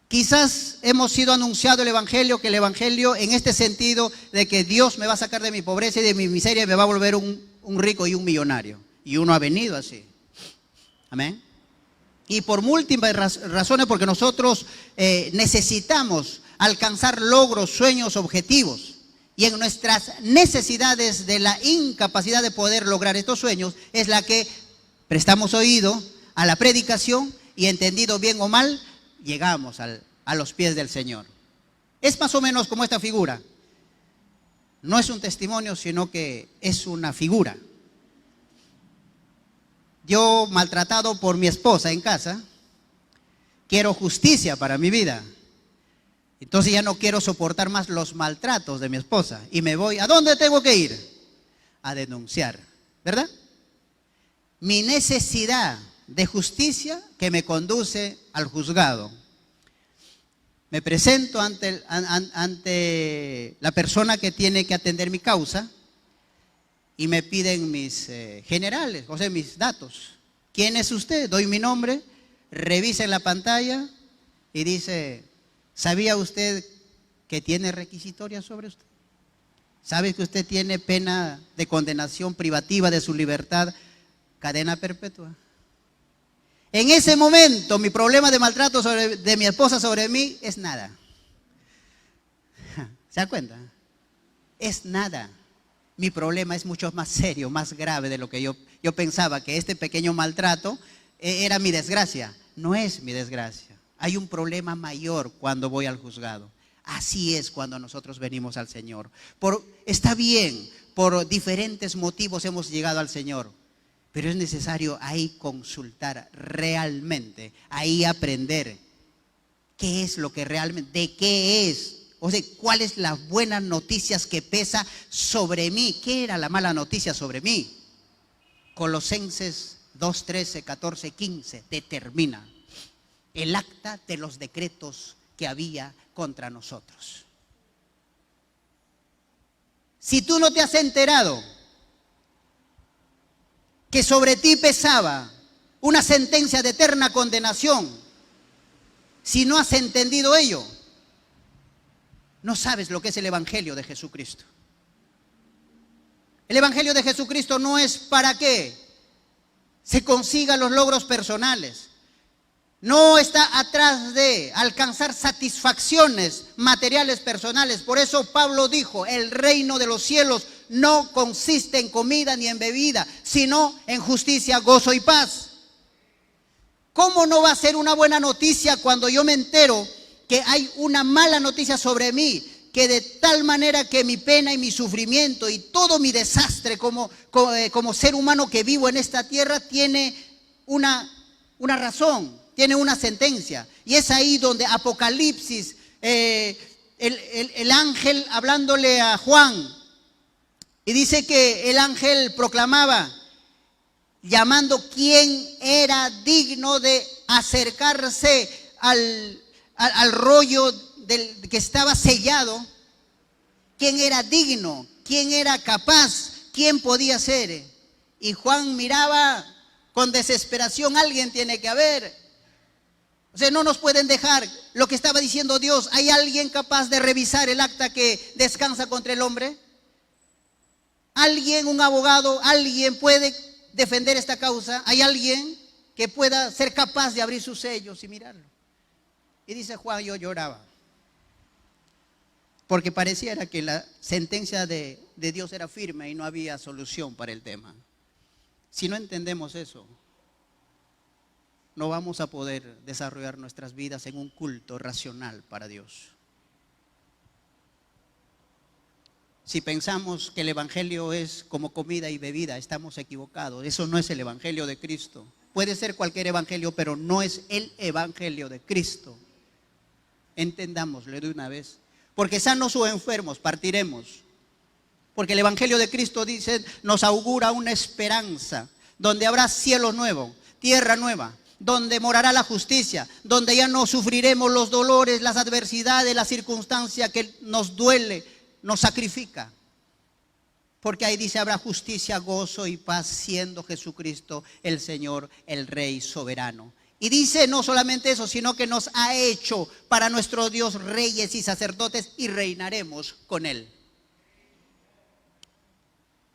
Quizás hemos sido anunciado el Evangelio, que el Evangelio en este sentido de que Dios me va a sacar de mi pobreza y de mi miseria y me va a volver un rico y un millonario. Y uno ha venido así. Amén. Y por múltiples razones, porque nosotros necesitamos alcanzar logros, sueños, objetivos. Y en nuestras necesidades de la incapacidad de poder lograr estos sueños es la que prestamos oído a la predicación y entendido bien o mal, llegamos a los pies del Señor. Es más o menos como esta figura. No es un testimonio, sino que es una figura. Yo, maltratado por mi esposa en casa, quiero justicia para mi vida. Entonces ya no quiero soportar más los maltratos de mi esposa. Y me voy, ¿a dónde tengo que ir? A denunciar, ¿verdad? Mi necesidad de justicia que me conduce al juzgado. Me presento ante la persona que tiene que atender mi causa y me piden mis generales, o sea, mis datos. ¿Quién es usted? Doy mi nombre, revisa en la pantalla y dice, ¿sabía usted que tiene requisitoria sobre usted? ¿Sabe que usted tiene pena de condenación privativa de su libertad, cadena perpetua? En ese momento, mi problema de maltrato de mi esposa sobre mí es nada. ¿Se da cuenta? Es nada. Mi problema es mucho más serio, más grave de lo que yo pensaba, que este pequeño maltrato era mi desgracia. No es mi desgracia. Hay un problema mayor cuando voy al juzgado. Así es cuando nosotros venimos al Señor. Está bien, por diferentes motivos hemos llegado al Señor. Pero es necesario ahí consultar realmente, ahí aprender qué es lo que realmente, de qué es, o sea, cuáles las buenas noticias que pesa sobre mí. ¿Qué era la mala noticia sobre mí? Colosenses 2, 13, 14, 15 determina el acta de los decretos que había contra nosotros. Si tú no te has enterado que sobre ti pesaba una sentencia de eterna condenación, si no has entendido ello, no sabes lo que es el Evangelio de Jesucristo. El Evangelio de Jesucristo no es para que se consigan los logros personales. No está atrás de alcanzar satisfacciones materiales personales. Por eso Pablo dijo, el reino de los cielos no consiste en comida ni en bebida, sino en justicia, gozo y paz. ¿Cómo no va a ser una buena noticia cuando yo me entero que hay una mala noticia sobre mí? Que de tal manera que mi pena y mi sufrimiento y todo mi desastre como ser humano que vivo en esta tierra tiene una razón, tiene una sentencia. Y es ahí donde Apocalipsis, el ángel hablándole a Juan, y dice que el ángel proclamaba, llamando quién era digno de acercarse al rollo que estaba sellado, quién era digno, quién era capaz, quién podía ser. Y Juan miraba con desesperación, alguien tiene que haber. O sea, no nos pueden dejar lo que estaba diciendo Dios. ¿Hay alguien capaz de revisar el acta que descansa contra el hombre? ¿Alguien, un abogado, alguien puede defender esta causa? ¿Hay alguien que pueda ser capaz de abrir sus sellos y mirarlo? Y dice Juan, yo lloraba, porque pareciera que la sentencia de Dios era firme y no había solución para el tema. Si no entendemos eso, no vamos a poder desarrollar nuestras vidas en un culto racional para Dios. Si pensamos que el Evangelio es como comida y bebida, estamos equivocados. Eso no es el Evangelio de Cristo. Puede ser cualquier evangelio, pero no es el Evangelio de Cristo. Entendámoslo de una vez. porque sanos o enfermos partiremos. Porque el Evangelio de Cristo dice, nos augura una esperanza, donde habrá cielo nuevo, tierra nueva, donde morará la justicia, donde ya no sufriremos los dolores, las adversidades, la circunstancia que nos duele, nos sacrifica. Porque ahí dice, habrá justicia, gozo y paz, siendo Jesucristo el Señor, el Rey soberano. Y dice no solamente eso, sino que nos ha hecho para nuestro Dios reyes y sacerdotes y reinaremos con Él.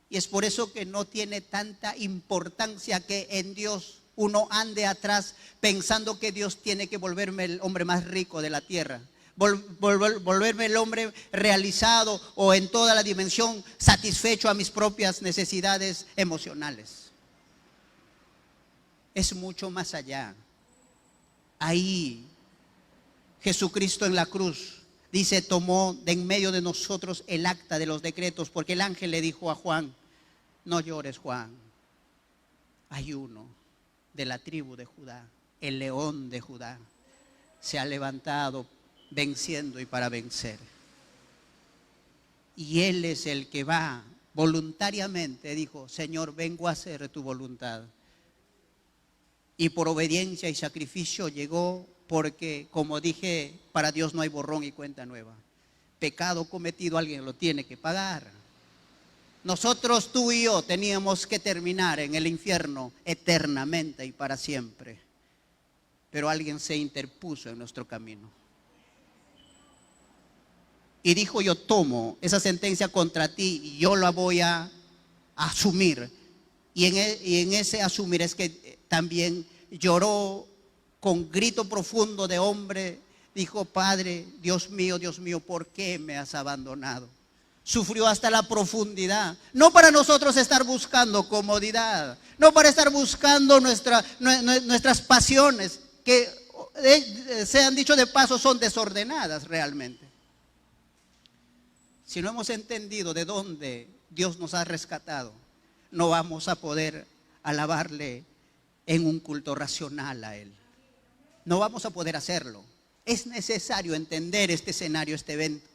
Y es por eso que no tiene tanta importancia que en Dios uno ande atrás pensando que Dios tiene que volverme el hombre más rico de la tierra. Volverme el hombre realizado o en toda la dimensión satisfecho a mis propias necesidades emocionales. Es mucho más allá. Ahí Jesucristo en la cruz dice, tomó de en medio de nosotros el acta de los decretos, porque el ángel le dijo a Juan, no llores, Juan, hay uno de la tribu de Judá, el león de Judá, se ha levantado venciendo y para vencer. Y Él es el que va voluntariamente, dijo, Señor, vengo a hacer tu voluntad. Y por obediencia y sacrificio llegó, porque como dije, para Dios no hay borrón y cuenta nueva. Pecado cometido alguien lo tiene que pagar. Nosotros, tú y yo, teníamos que terminar en el infierno eternamente y para siempre. Pero alguien se interpuso en nuestro camino. Y dijo, yo tomo esa sentencia contra ti y yo la voy a asumir. Y en ese asumir es que también lloró con grito profundo de hombre. Dijo, Padre, Dios mío, ¿por qué me has abandonado? Sufrió hasta la profundidad. No para nosotros estar buscando comodidad, no para estar buscando nuestras pasiones, que sean dicho de paso son desordenadas realmente. Si no hemos entendido de dónde Dios nos ha rescatado, no vamos a poder alabarle en un culto racional a Él. No vamos a poder hacerlo. Es necesario entender este escenario, este evento.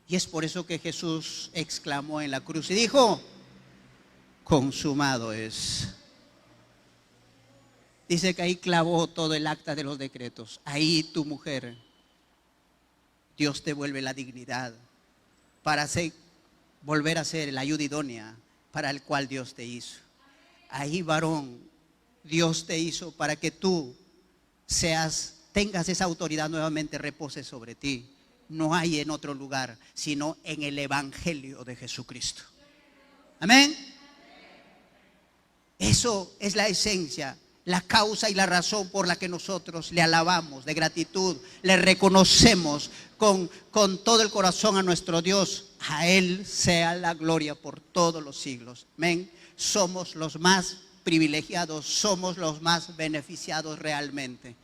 Y es por eso que Jesús exclamó en la cruz y dijo, consumado es. Dice que ahí clavó todo el acta de los decretos. Ahí tu mujer, Dios te vuelve la dignidad para volver a ser la ayuda idónea para el cual Dios te hizo. Ahí, varón, Dios te hizo para que tú tengas esa autoridad nuevamente, repose sobre ti. No hay en otro lugar, sino en el Evangelio de Jesucristo. Amén. Eso es la esencia, la causa y la razón por la que nosotros le alabamos de gratitud, le reconocemos con todo el corazón a nuestro Dios. A Él sea la gloria por todos los siglos. Amén. Somos los más privilegiados, somos los más beneficiados realmente.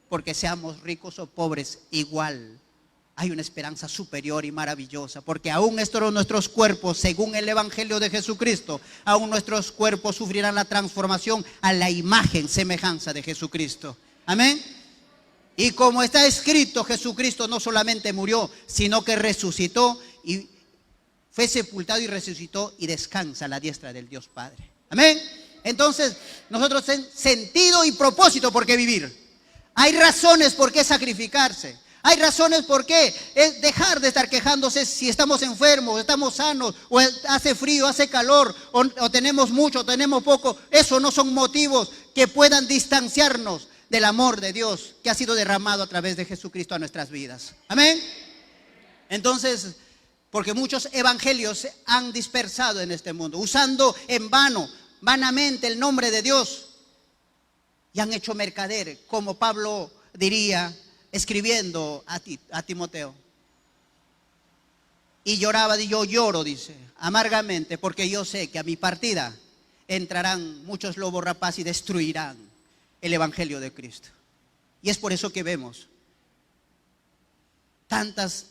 Porque seamos ricos o pobres, igual hay una esperanza superior y maravillosa, porque aún nuestros cuerpos, según el Evangelio de Jesucristo, aún nuestros cuerpos sufrirán la transformación a la imagen, semejanza de Jesucristo. Amén. Y como está escrito, Jesucristo no solamente murió, sino que resucitó y fue sepultado y resucitó y descansa a la diestra del Dios Padre. Amén. Entonces, nosotros tenemos sentido y propósito por qué vivir. Hay razones por qué sacrificarse. Hay razones por qué es dejar de estar quejándose si estamos enfermos, estamos sanos, o hace frío, hace calor, o tenemos mucho, o tenemos poco. Eso no son motivos que puedan distanciarnos del amor de Dios que ha sido derramado a través de Jesucristo a nuestras vidas. Amén. Entonces, porque muchos evangelios se han dispersado en este mundo, usando en vanamente el nombre de Dios, y han hecho mercader, como Pablo diría, escribiendo a Timoteo. Y lloraba, y yo lloro, dice, amargamente, porque yo sé que a mi partida entrarán muchos lobos rapaces y destruirán el Evangelio de Cristo. Y es por eso que vemos tantos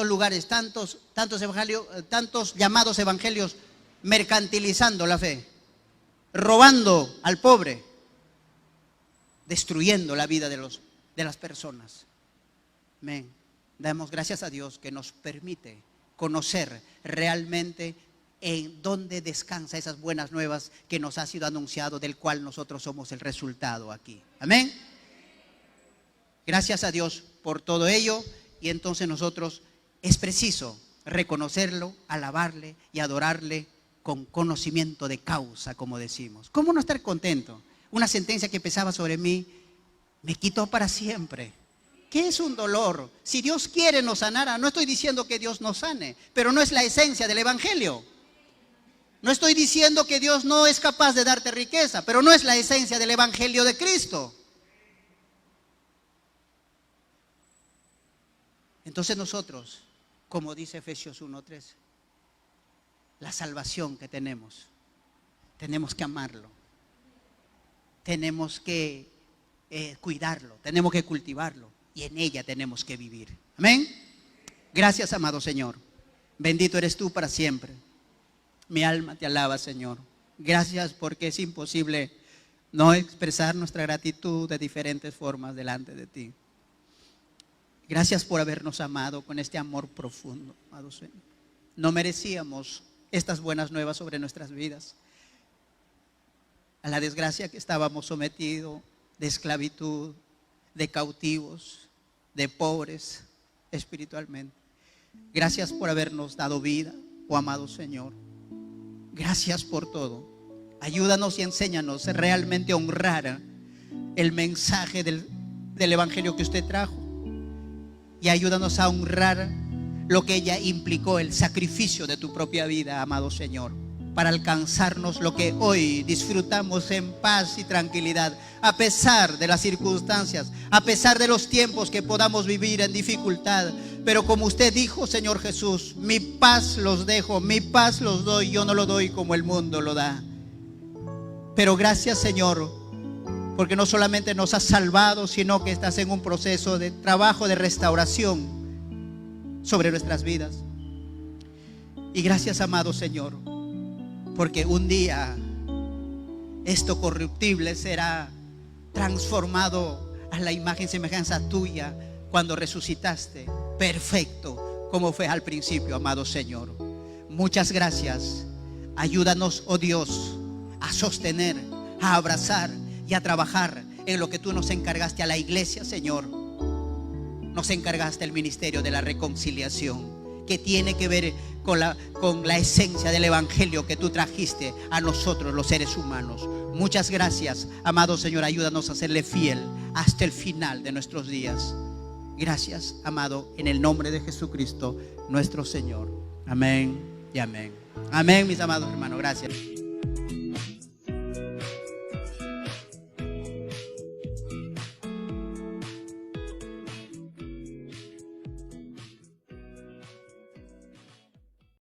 lugares, tantos evangelios, tantos llamados evangelios mercantilizando la fe, robando al pobre, destruyendo la vida de las personas. Amén. Damos gracias a Dios que nos permite conocer realmente en dónde descansa esas buenas nuevas que nos ha sido anunciado, del cual nosotros somos el resultado aquí. Amén. Gracias a Dios por todo ello, y entonces nosotros es preciso reconocerlo, alabarle y adorarle con conocimiento de causa, como decimos. ¿Cómo no estar contento? Una sentencia que pesaba sobre mí me quitó para siempre. ¿Qué es un dolor? Si Dios quiere nos sanará. No estoy diciendo que Dios nos sane, pero no es la esencia del evangelio. No estoy diciendo que Dios no es capaz de darte riqueza, pero no es la esencia del evangelio de Cristo. Entonces nosotros, como dice Efesios 1:13, la salvación que tenemos que amarlo, tenemos que cuidarlo, tenemos que cultivarlo, y en ella tenemos que vivir. Amén. Gracias, amado Señor. Bendito eres tú para siempre. Mi alma te alaba, Señor. Gracias, porque es imposible no expresar nuestra gratitud de diferentes formas delante de ti. Gracias por habernos amado con este amor profundo, amado Señor. No merecíamos estas buenas nuevas sobre nuestras vidas. A la desgracia que estábamos sometidos, de esclavitud, de cautivos, de pobres espiritualmente. Gracias por habernos dado vida, oh amado Señor. Gracias por todo. Ayúdanos y enséñanos realmente a honrar el mensaje del evangelio que usted trajo, y ayúdanos a honrar lo que ella implicó, el sacrificio de tu propia vida, amado Señor, para alcanzarnos lo que hoy disfrutamos en paz y tranquilidad, a pesar de las circunstancias, a pesar de los tiempos que podamos vivir en dificultad. Pero como usted dijo, Señor Jesús, mi paz los dejo, mi paz los doy, yo no lo doy como el mundo lo da. Pero gracias, Señor, porque no solamente nos has salvado, sino que estás en un proceso de trabajo de restauración sobre nuestras vidas. Y gracias, amado Señor, porque un día esto corruptible será transformado a la imagen y semejanza tuya cuando resucitaste, perfecto como fue al principio, amado Señor. Muchas gracias. Ayúdanos, oh Dios, a sostener, a abrazar y a trabajar en lo que tú nos encargaste a la iglesia, Señor. Nos encargaste el ministerio de la reconciliación, que tiene que ver con la esencia del evangelio que tú trajiste a nosotros, los seres humanos. Muchas gracias, amado Señor. Ayúdanos a serle fiel hasta el final de nuestros días. Gracias, amado, en el nombre de Jesucristo, nuestro Señor. Amén y amén. Amén, mis amados hermanos. Gracias.